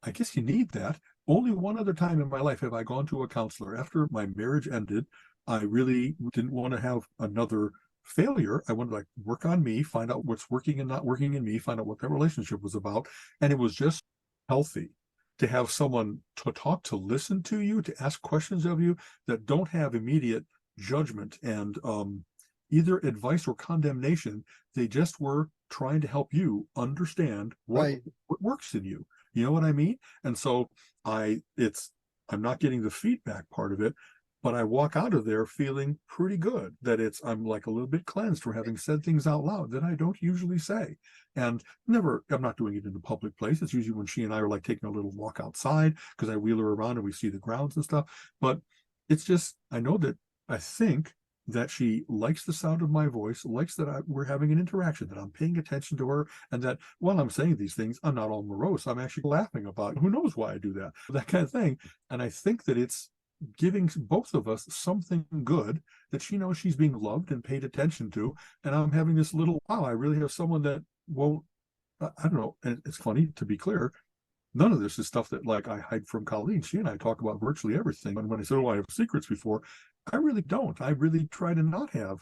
I guess you need that. Only one other time in my life have I gone to a counselor. After my marriage ended, I really didn't want to have another failure. I wanted to like work on me, find out what's working and not working in me, find out what that relationship was about. And it was just healthy to have someone to talk to, listen to you, to ask questions of you that don't have immediate judgment and either advice or condemnation. They just were trying to help you understand right. what works in you. You know what I mean? And so I'm not getting the feedback part of it, but I walk out of there feeling pretty good that I'm like a little bit cleansed from having said things out loud that I don't usually say. And I'm not doing it in a public place. It's usually when she and I are like taking a little walk outside because I wheel her around and we see the grounds and stuff. But it's just, I think that she likes the sound of my voice, likes that we're having an interaction, that I'm paying attention to her, and that while I'm saying these things, I'm not all morose. I'm actually laughing about who knows why I do that kind of thing. And I think that it's giving both of us something good, that she knows she's being loved and paid attention to. And I'm having this little, wow, I really have someone that won't, I don't know. And it's funny, to be clear, none of this is stuff that like I hide from Colleen. She and I talk about virtually everything. And when I said, oh, I have secrets before, I really don't. I really try to not have.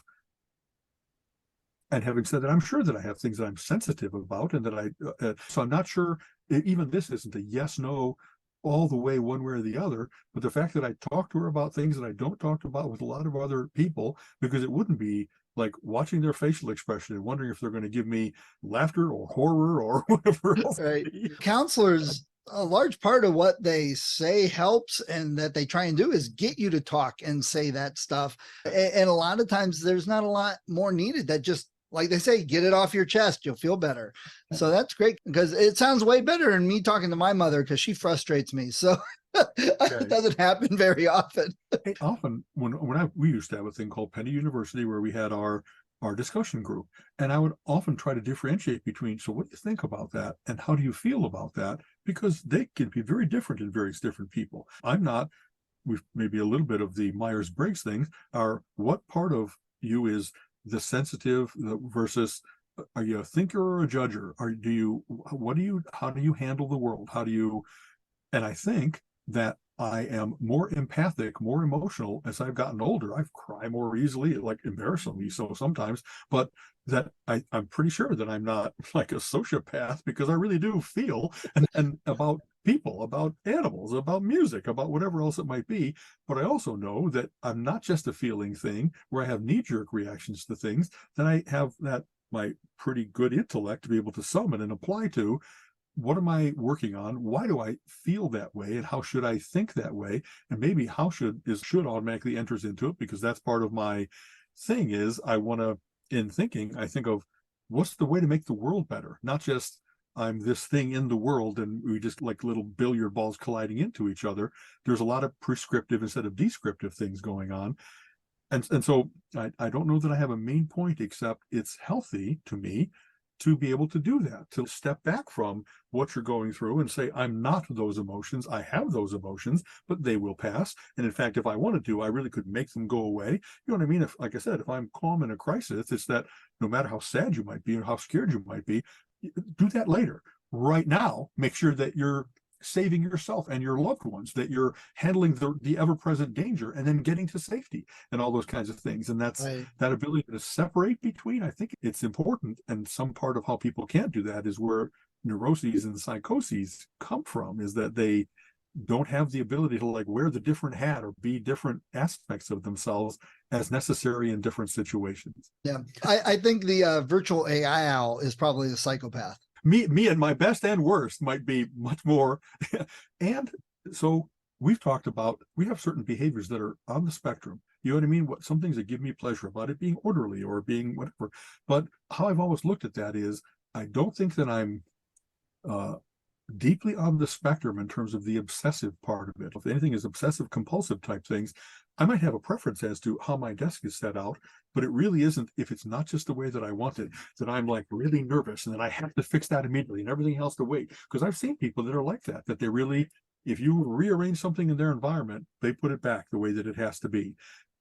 And having said that, I'm sure that I have things that I'm sensitive about, and that so I'm not sure, even this isn't a yes, no, all the way one way or the other. But the fact that I talk to her about things that I don't talk about with a lot of other people, because it wouldn't be like watching their facial expression and wondering if they're going to give me laughter or horror or whatever else. Right. Counselors, a large part of what they say helps, and that they try and do is get you to talk and say that stuff. And a lot of times there's not a lot more needed. That just, like they say, get it off your chest, you'll feel better. So that's great, because it sounds way better than me talking to my mother, because she frustrates me. So it doesn't happen very often. Often we used to have a thing called Penny University where we had our discussion group, and I would often try to differentiate between, so what do you think about that and how do you feel about that, because they can be very different in various different people. We've maybe a little bit of the Myers-Briggs things are, what part of you is the sensitive versus, are you a thinker or a judger? How do you handle the world? And I think that I am more empathic, more emotional as I've gotten older. I cry more easily, like embarrassingly so sometimes, but that I'm pretty sure that I'm not like a sociopath, because I really do feel and about people, about animals, about music, about whatever else it might be. But I also know that I'm not just a feeling thing where I have knee-jerk reactions to things, that I have that my pretty good intellect to be able to summon and apply to. What am I working on? Why do I feel that way? And how should I think that way? And maybe how should automatically enters into it, because that's part of my thing is in thinking, I think of what's the way to make the world better? Not just I'm this thing in the world and we just like little billiard balls colliding into each other. There's a lot of prescriptive instead of descriptive things going on. And so I don't know that I have a main point, except it's healthy to me to be able to do that, to step back from what you're going through and say, I'm not those emotions. I have those emotions, but they will pass. And in fact, if I wanted to, I really could make them go away. You know what I mean? Like I said, if I'm calm in a crisis, it's that no matter how sad you might be or how scared you might be, do that later. Right now, make sure that you're saving yourself and your loved ones, that you're handling the ever-present danger and then getting to safety and all those kinds of things. And that's right. That ability to separate between, I think it's important. And some part of how people can't do that is where neuroses and psychoses come from, is that they don't have the ability to like wear the different hat or be different aspects of themselves as necessary in different situations. Yeah, I think the virtual AI owl is probably a psychopath. Me and my best and worst might be much more. And so we've talked about, we have certain behaviors that are on the spectrum. You know what I mean? Some things that give me pleasure about it being orderly or being whatever. But how I've always looked at that is, I don't think that I'm deeply on the spectrum in terms of the obsessive part of it. If anything is obsessive compulsive type things, I might have a preference as to how my desk is set out, but it really isn't, if it's not just the way that I want it, that I'm like really nervous and then I have to fix that immediately and everything else to wait. Because I've seen people that are like that they really, if you rearrange something in their environment, they put it back the way that it has to be.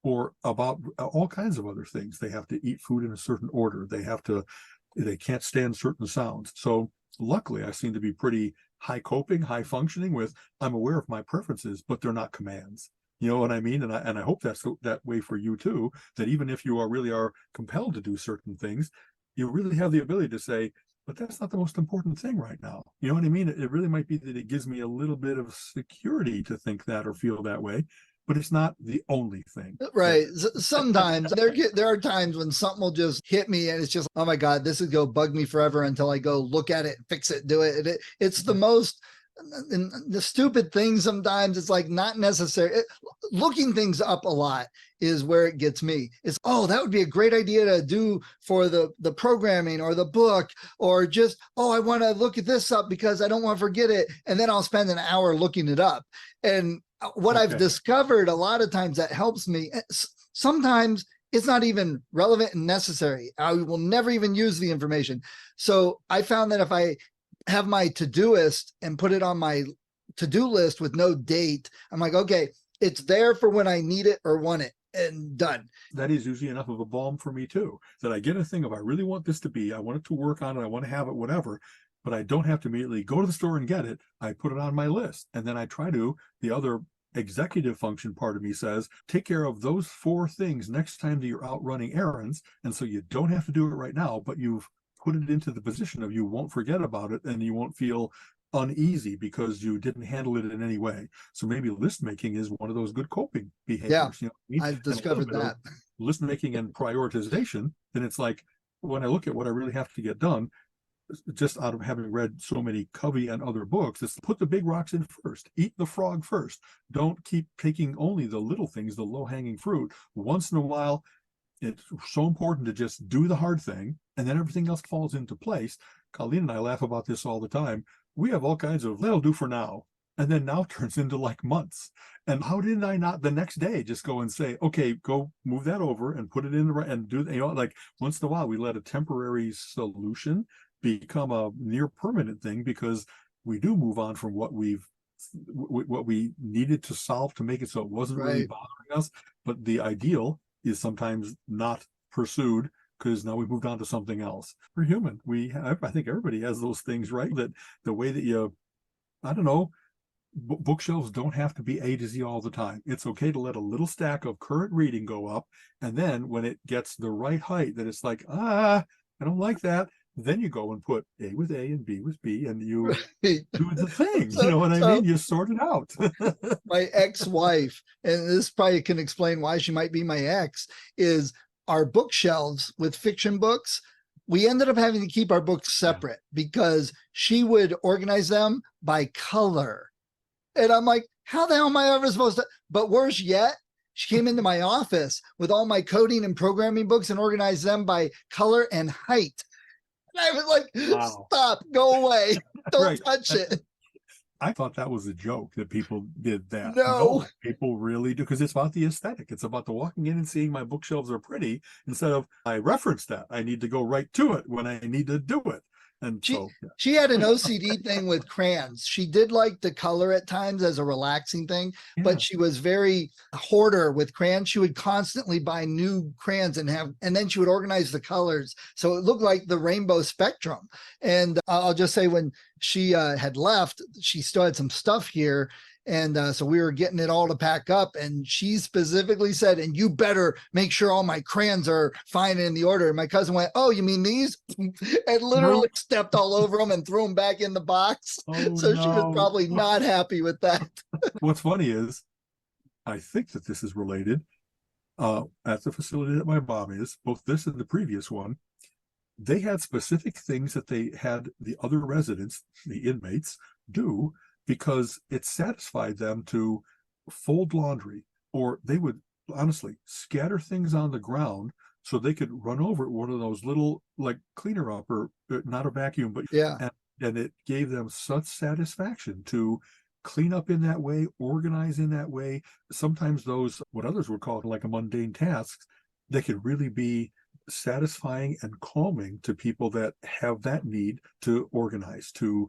Or about all kinds of other things. They have to eat food in a certain order. They can't stand certain sounds. So luckily, I seem to be pretty high coping, high functioning with, I'm aware of my preferences, but they're not commands. You know what I mean? And I hope that's that way for you too, that even if you really are compelled to do certain things, you really have the ability to say, but that's not the most important thing right now. You know what I mean? It really might be that it gives me a little bit of security to think that or feel that way, but it's not the only thing. Right. Sometimes there are times when something will just hit me and it's just, oh my God, this is go bug me forever until I go look at it, fix it, do it. It's the most, and the stupid thing sometimes, it's like not necessary. Looking things up a lot is where it gets me. It's, oh, that would be a great idea to do for the programming or the book, or just, oh, I want to look at this up because I don't want to forget it. And then I'll spend an hour looking it up. And what I've discovered a lot of times that helps me, sometimes it's not even relevant and necessary. I will never even use the information. So I found that if I have my Todoist and put it on my to-do list with no date, I'm like, okay, it's there for when I need it or want it, and done. That is usually enough of a balm for me too, that I get a thing of, I really want this to be, I want it to work on it, I want to have it, whatever, but I don't have to immediately go to the store and get it. I put it on my list, and then I try to, the other executive function part of me says, take care of those 4 things next time that you're out running errands. And so you don't have to do it right now, but you've put it into the position of you won't forget about it and you won't feel uneasy because you didn't handle it in any way. So maybe list making is one of those good coping behaviors. Yeah, you know what I mean? I've discovered that. List making and prioritization, then it's like, when I look at what I really have to get done, just out of having read so many Covey and other books, is put the big rocks in first, eat the frog first. Don't keep taking only the little things, the low-hanging fruit. Once in a while, it's so important to just do the hard thing, and then everything else falls into place. Colleen and I laugh about this all the time. We have all kinds of, that'll do for now, and then now turns into like months. And how did I not the next day just go and say, okay, go move that over and put it in the right, and do, you know, like once in a while we let a temporary solution become a near permanent thing, because we do move on from what we needed to solve to make it so it wasn't really bothering us. But the ideal is sometimes not pursued because now we've moved on to something else. We're human. I think everybody has those things, right? That the way that you, I don't know, bookshelves don't have to be A to Z all the time. It's okay to let a little stack of current reading go up, and then when it gets the right height, that it's like, I don't like that, then you go and put A with A and B with B, and you do the thing. You know what I mean? You sort it out. My ex-wife, and this probably can explain why she might be my ex, is our bookshelves with fiction books. We ended up having to keep our books separate because she would organize them by color. And I'm like, how the hell am I ever supposed to? But worse yet, she came into my office with all my coding and programming books and organized them by color and height. And I was like, wow, stop, go away. Don't touch it. I thought that was a joke that people did that. No, people really do, because it's about the aesthetic. It's about the walking in and seeing my bookshelves are pretty, instead of I reference that. I need to go right to it when I need to do it. And she had an OCD thing with crayons. She did like to color at times as a relaxing thing, but she was very hoarder with crayons. She would constantly buy new crayons and then she would organize the colors so it looked like the rainbow spectrum. And I'll just say, when she had left, she still had some stuff here. And so we were getting it all to pack up, and she specifically said, and you better make sure all my crayons are fine in the order. And my cousin went, oh, you mean these? And literally stepped all over them and threw them back in the box. So she was probably not happy with that. What's funny is, I think that this is related. At the facility that my mom is, both this and the previous one, they had specific things that they had the other residents, the inmates, do, because it satisfied them to fold laundry, or they would honestly scatter things on the ground so they could run over one of those little, like, cleaner up, or not a vacuum, but and and it gave them such satisfaction to clean up in that way, organize in that way. Sometimes those, what others would call like a mundane tasks, they could really be satisfying and calming to people that have that need to organize, to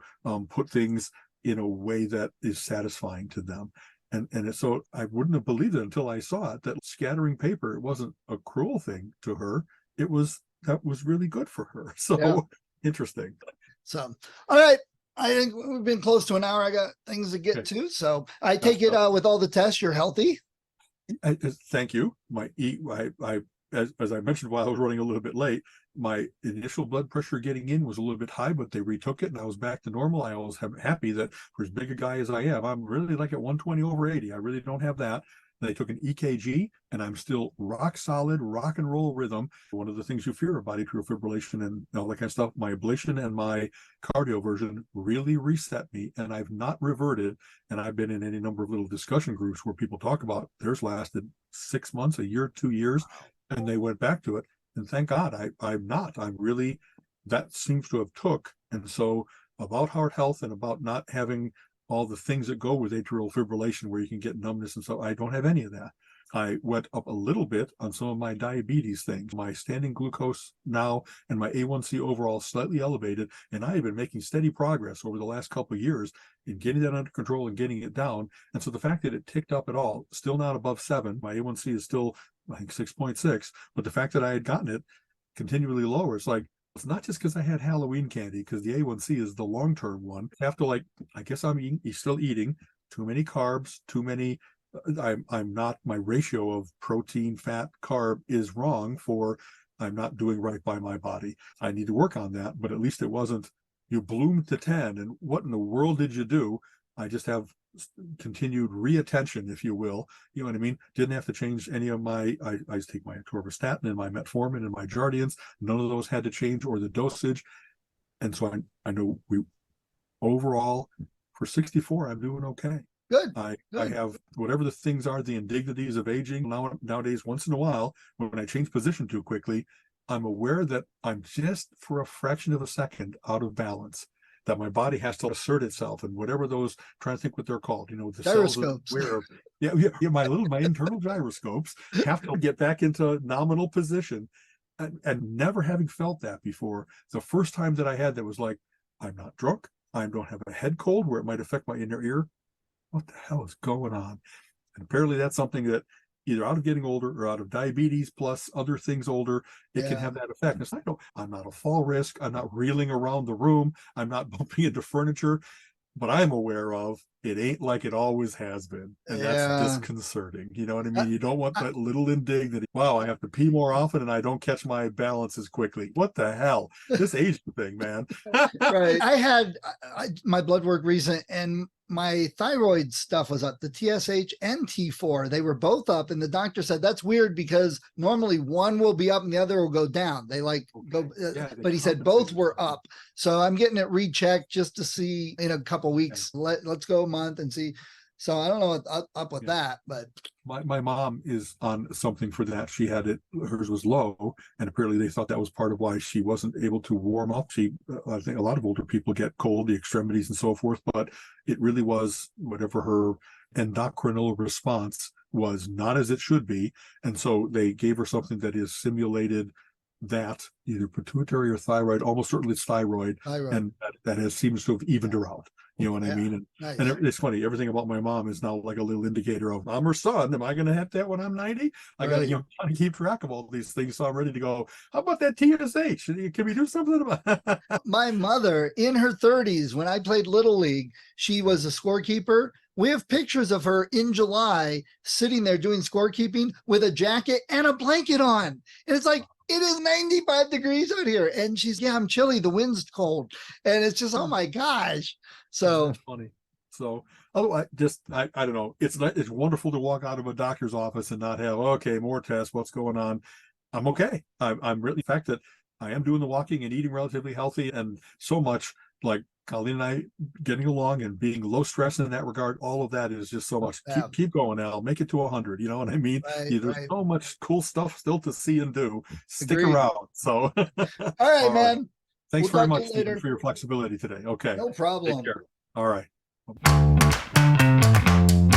put things in a way that is satisfying to them. And so I wouldn't have believed it until I saw it, that scattering paper, it wasn't a cruel thing to her. That was really good for her. So Yeah. interesting. So, all right. I think we've been close to an hour. I got things to get to. So I take it with all the tests, you're healthy. Thank you. As I mentioned while I was running a little bit late, my initial blood pressure getting in was a little bit high, but they retook it and I was back to normal. I was happy that for as big a guy as I am, I'm really like at 120/80. I really don't have that. They took an EKG and I'm still rock solid, rock and roll rhythm. One of the things you fear about atrial fibrillation and all that kind of stuff, my ablation and my cardioversion really reset me, and I've not reverted. And I've been in any number of little discussion groups where people talk about theirs lasted 6 months, a year, 2 years, and they went back to it. And thank God I'm not. I'm really, that seems to have took. And so about heart health and about not having all the things that go with atrial fibrillation where you can get numbness and stuff, I don't have any of that. I went up a little bit on some of my diabetes things. My standing glucose now and my A1C overall slightly elevated, and I have been making steady progress over the last couple of years in getting that under control and getting it down. And so the fact that it ticked up at all, still not above 7, my A1C is still, I think, 6.6, but the fact that I had gotten it continually lower, it's like, it's not just because I had Halloween candy, because the A1C is the long-term one. I have to, like, I guess I'm still eating too many carbs, too many. I'm not, my ratio of protein, fat, carb is wrong for, I'm not doing right by my body. I need to work on that, but at least it wasn't, you bloomed to 10 and what in the world did you do? I just have continued reattention, if you will. You know what I mean? Didn't have to change any of my, I take my atorvastatin and my metformin and my Jardiance. None of those had to change, or the dosage. And so I know we overall for 64, I'm doing okay. Good. I have whatever the things are, the indignities of aging. Nowadays, once in a while, when I change position too quickly, I'm aware that I'm just for a fraction of a second out of balance, that my body has to assert itself, and whatever those, trying to think what they're called, the gyroscopes. My internal gyroscopes have to get back into nominal position, and never having felt that before. The first time that I had that was like, I'm not drunk, I don't have a head cold where it might affect my inner ear. What the hell is going on? And apparently that's something that either out of getting older or out of diabetes plus other things older, it can have that effect. It's like, no, I'm not a fall risk. I'm not reeling around the room. I'm not bumping into furniture, but I'm aware of it ain't like it always has been. And that's disconcerting. You know what I mean? You don't want that little indignity. Wow, I have to pee more often and I don't catch my balance as quickly. What the hell? This age thing, man. Right. I had my blood work recent, and my thyroid stuff was up, the TSH and T4. They were both up. And the doctor said, that's weird because normally one will be up and the other will go down. They go, but he said both were up. So I'm getting it rechecked just to see in a couple weeks. Let's go a month and see. So I don't know what's up with that, but my mom is on something for that. She had it, hers was low, and apparently they thought that was part of why she wasn't able to warm up. I think a lot of older people get cold, the extremities and so forth, but it really was whatever her endocrinal response was, not as it should be. And so they gave her something that is simulated that, either pituitary or thyroid, almost certainly it's thyroid. And that seems to have evened her out. You know what I mean? And it's funny, everything about my mom is now like a little indicator of, I'm her son. Am I going to have that when I'm 90? I got to keep track of all these things. So I'm ready to go, how about that TSH? Can we do something about it? My mother in her 30s, when I played Little League, she was a scorekeeper. We have pictures of her in July sitting there doing scorekeeping with a jacket and a blanket on. And it's like, it is 95 degrees out here. And she's, I'm chilly. The wind's cold. And it's just, oh my gosh. So that's funny. So, I don't know. It's wonderful to walk out of a doctor's office and not have, okay, more tests. What's going on? I'm okay. I'm really, the fact that I am doing the walking and eating relatively healthy, and so much like Colleen and I getting along and being low stress in that regard, all of that is just so much. Keep going, Al. Make it to 100. You know what I mean? There's so much cool stuff still to see and do. Stick around. So, all right, man. Thanks We'll very talk to much, you later. Stephen, for your flexibility today. Okay. No problem. Take care. All right.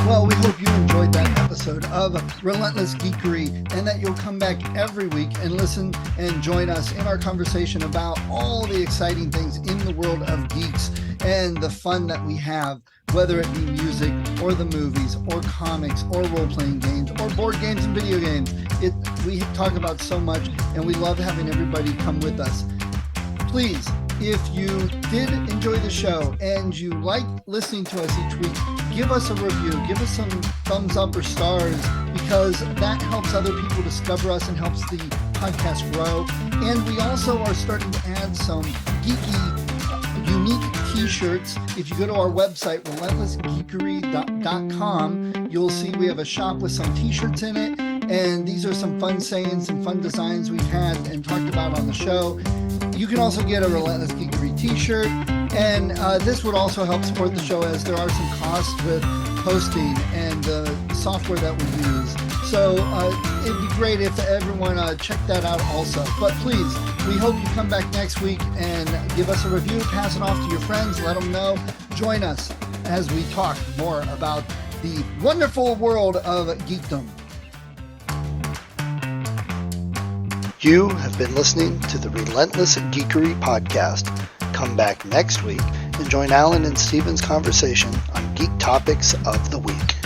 Well, we hope you enjoyed that episode of Relentless Geekery and that you'll come back every week and listen and join us in our conversation about all the exciting things in the world of geeks and the fun that we have, whether it be music or the movies or comics or role-playing games or board games and video games. We talk about so much, and we love having everybody come with us. Please, if you did enjoy the show and you like listening to us each week, give us a review, give us some thumbs up or stars, because that helps other people discover us and helps the podcast grow. And we also are starting to add some geeky, unique t-shirts. If you go to our website, relentlessgeekery.com, you'll see we have a shop with some t-shirts in it. And these are some fun sayings, some fun designs we've had and talked about on the show. You can also get a Relentless Geekery t-shirt. And this would also help support the show, as there are some costs with hosting and the software that we use. So it'd be great if everyone checked that out also. But please, we hope you come back next week and give us a review, pass it off to your friends, let them know. Join us as we talk more about the wonderful world of geekdom. You have been listening to the Relentless Geekery podcast. Come back next week and join Alan and Steven's conversation on geek topics of the week.